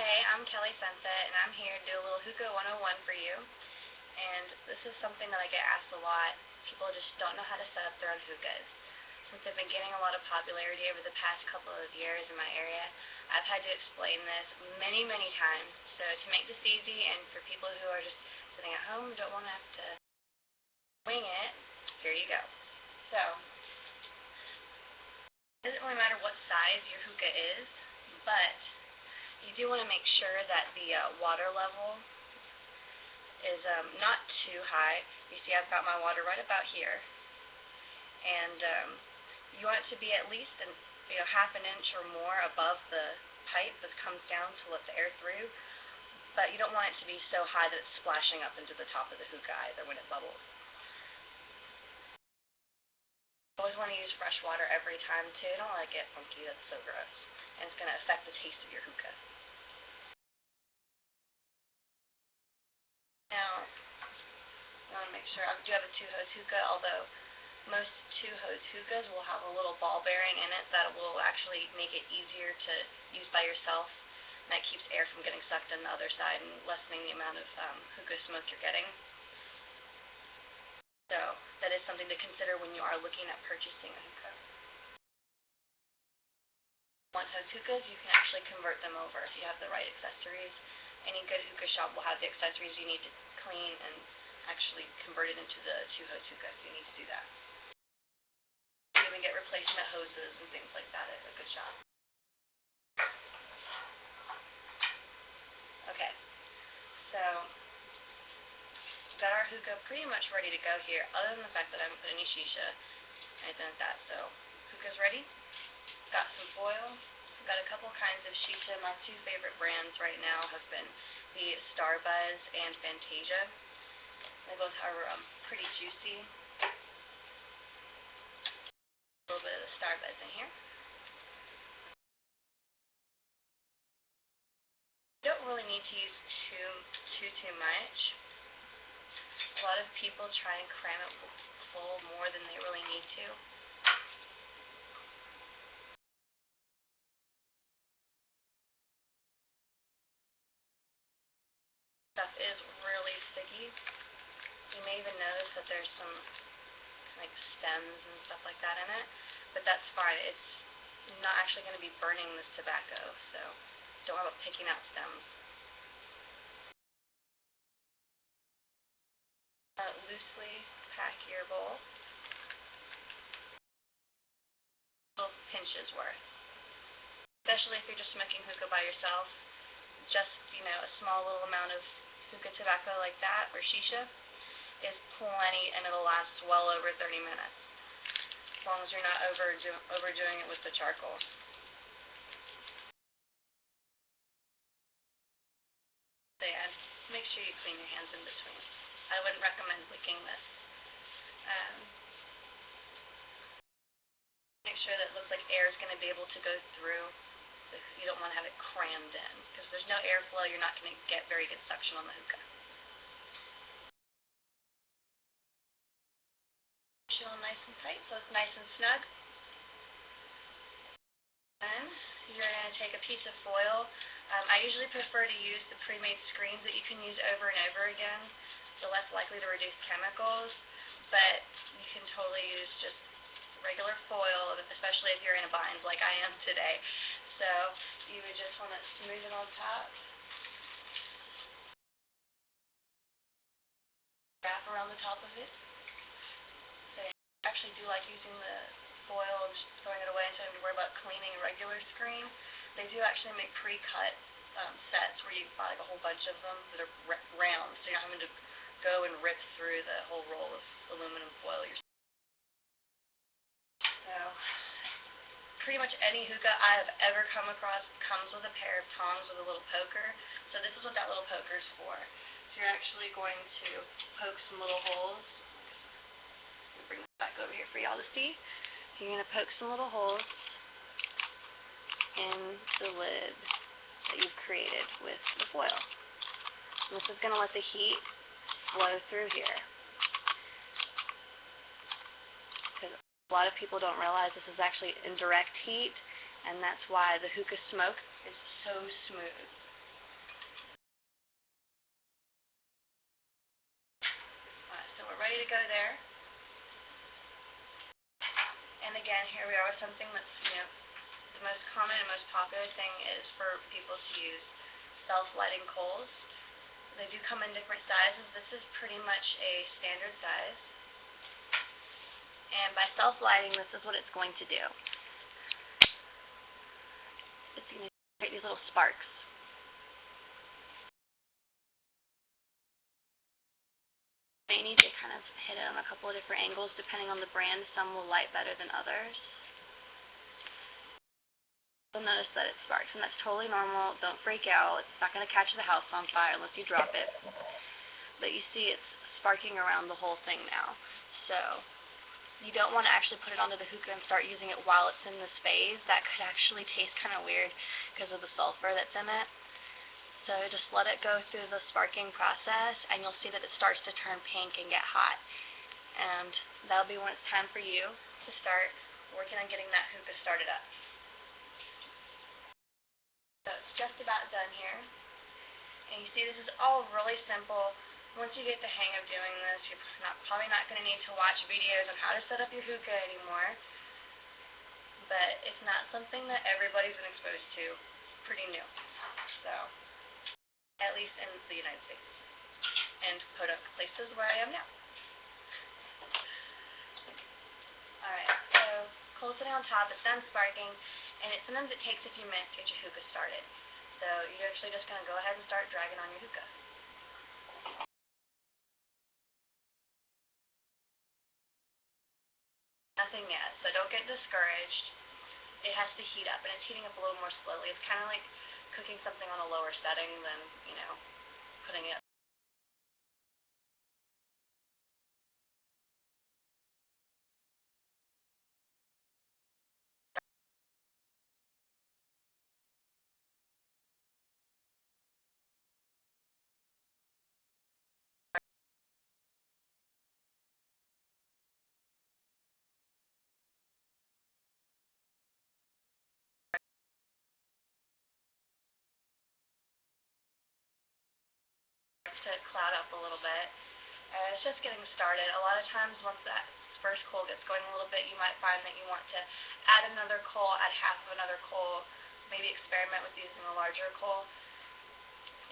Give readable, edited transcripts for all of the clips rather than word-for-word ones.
Hey, I'm Kelly Sunset, and I'm here to do a little Hookah 101 for you. And this is something that I get asked a lot. People just don't know how to set up their own hookahs. Since they've been getting a lot of popularity over the past couple of years in my area, I've had to explain this many, many times. So to make this easy, and for people who are just sitting at home and don't want to have to wing it, here you go. So, it doesn't really matter what size your hookah is, but you do want to make sure that the water level is not too high. You see I've got my water right about here, and you want it to be at least half an inch or more above the pipe that comes down to let the air through, but you don't want it to be so high that it's splashing up into the top of the hookah either when it bubbles. You always want to use fresh water every time too. Don't let it get funky, that's so gross, and it's going to affect the taste of your hookah. Now, I want to make sure, I do have a two-hose hookah, although most two-hose hookahs will have a little ball bearing in it that will actually make it easier to use by yourself, and that keeps air from getting sucked in the other side and lessening the amount of hookah smoke you're getting. So that is something to consider when you are looking at purchasing a hookah. One-hose hookahs, you can actually convert them over if you have the right accessories. Any good hookah shop will have the accessories you need to clean and actually convert it into the two-hose hookah, so you need to do that. You even get replacement hoses and things like that at a good shop. Okay, so we've got our hookah pretty much ready to go here, other than the fact that I haven't put any shisha, anything like that. So hookah's ready. Got some foil. Got a couple kinds of shisha. My two favorite brands right now have been the Starbuzz and Fantasia. They both are pretty juicy. A little bit of the Starbuzz in here. You don't really need to use too much. A lot of people try and cram it full more than they really need to. Stuff is really sticky. You may even notice that there's some like stems and stuff like that in it, but that's fine. It's not actually going to be burning this tobacco, so don't worry about picking out stems. Loosely pack your bowl. Little pinches worth. Especially if you're just smoking hookah by yourself, just, a small little amount of hookah tobacco like that, or shisha, is plenty, and it'll last well over 30 minutes, as long as you're not overdoing it with the charcoal. So yeah, make sure you clean your hands in between. I wouldn't recommend licking this. Make sure that it looks like air is going to be able to go through. You don't want to have it crammed in, because if there's no airflow, you're not going to get very good suction on the hookah. Showing nice and tight, so it's nice and snug. Then you're going to take a piece of foil. I usually prefer to use the pre-made screens that you can use over and over again. They're less likely to reduce chemicals, but you can totally use just regular foil, especially if you're in a bind like I am today. So you would just want to smooth it on top. Wrap around the top of it. So I actually do like using the foil and just throwing it away instead of worry about cleaning a regular screen. They do actually make pre-cut sets where you buy like a whole bunch of them that are round, so you're not having to go and rip through the whole roll of aluminum foil yourself. So pretty much any hookah I have ever come across comes with a pair of tongs with a little poker. So this is what that little poker is for. So you're actually going to poke some little holes. Let me bring this back over here for y'all to see. You're going to poke some little holes in the lid that you've created with the foil. And this is going to let the heat flow through here. Because a lot of people don't realize this is actually indirect heat, and that's why the hookah smoke is so smooth. ready to go there. And again, here we are with something that's, the most common and most popular thing is for people to use self-lighting coals. They do come in different sizes. This is pretty much a standard size. And by self-lighting, this is what it's going to do. It's going to create these little sparks. You need to kind of hit it on a couple of different angles depending on the brand. Some will light better than others. You'll notice that it sparks, and that's totally normal. Don't freak out. It's not going to catch the house on fire unless you drop it. But you see it's sparking around the whole thing now. So you don't want to actually put it onto the hookah and start using it while it's in this phase. That could actually taste kind of weird because of the sulfur that's in it. So just let it go through the sparking process, and you'll see that it starts to turn pink and get hot. And that'll be when it's time for you to start working on getting that hookah started up. So it's just about done here. And you see this is all really simple. Once you get the hang of doing this, you're probably not going to need to watch videos on how to set up your hookah anymore. But it's not something that everybody's been exposed to. It's pretty new. So, at least in the United States, and places where I am now. Alright, so coal sitting on top, it's done sparking, and sometimes it takes a few minutes to get your hookah started. So you're actually just going to go ahead and start dragging on your hookah. Nothing yet, so don't get discouraged. It has to heat up, and it's heating up a little more slowly. It's kind of like cooking something on a lower setting than, putting it. To cloud up a little bit. It's just getting started. A lot of times once that first coal gets going a little bit, you might find that you want to add another coal, add half of another coal, maybe experiment with using a larger coal.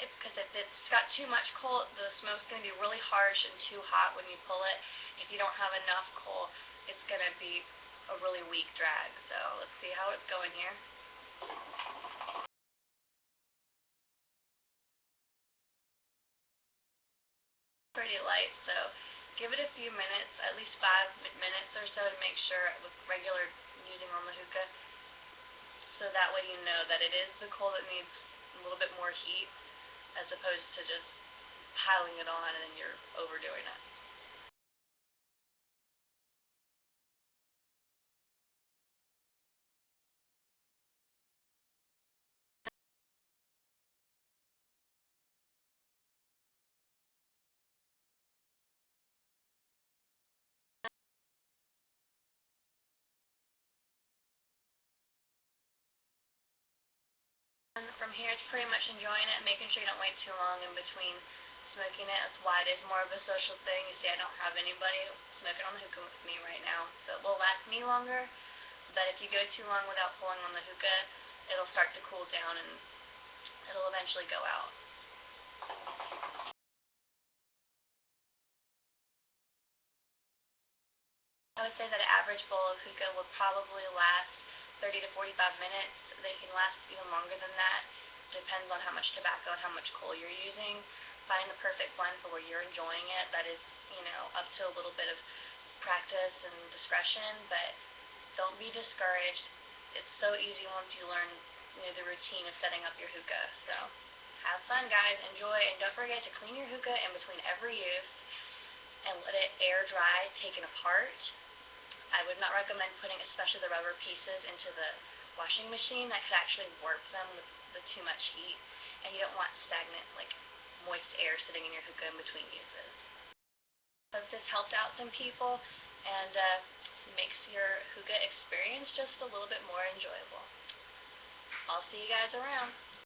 Because if it's got too much coal, the smoke's going to be really harsh and too hot when you pull it. If you don't have enough coal, it's going to be a really weak drag. So let's see how it's going here. Pretty light, so give it a few minutes, at least 5 minutes or so, to make sure with regular using on the hookah, so that way you know that it is the coal that needs a little bit more heat, as opposed to just piling it on and then you're overdoing it. And from here, it's pretty much enjoying it and making sure you don't wait too long in between smoking it. That's why it is more of a social thing. You see, I don't have anybody smoking on the hookah with me right now, so it will last me longer. But if you go too long without pulling on the hookah, it'll start to cool down and it'll eventually go out. I would say that an average bowl of hookah will probably last 30 to 45 minutes. They can last even longer than that. Depends on how much tobacco and how much coal you're using. Find the perfect blend for where you're enjoying it. That is, up to a little bit of practice and discretion, but don't be discouraged. It's so easy once you learn, the routine of setting up your hookah. So have fun, guys. Enjoy, and don't forget to clean your hookah in between every use and let it air dry, taken apart. I would not recommend putting especially the rubber pieces into the washing machine. That could actually warp them with the too much heat, and you don't want stagnant, moist air sitting in your hookah in between uses. Hope this helped out some people and makes your hookah experience just a little bit more enjoyable. I'll see you guys around.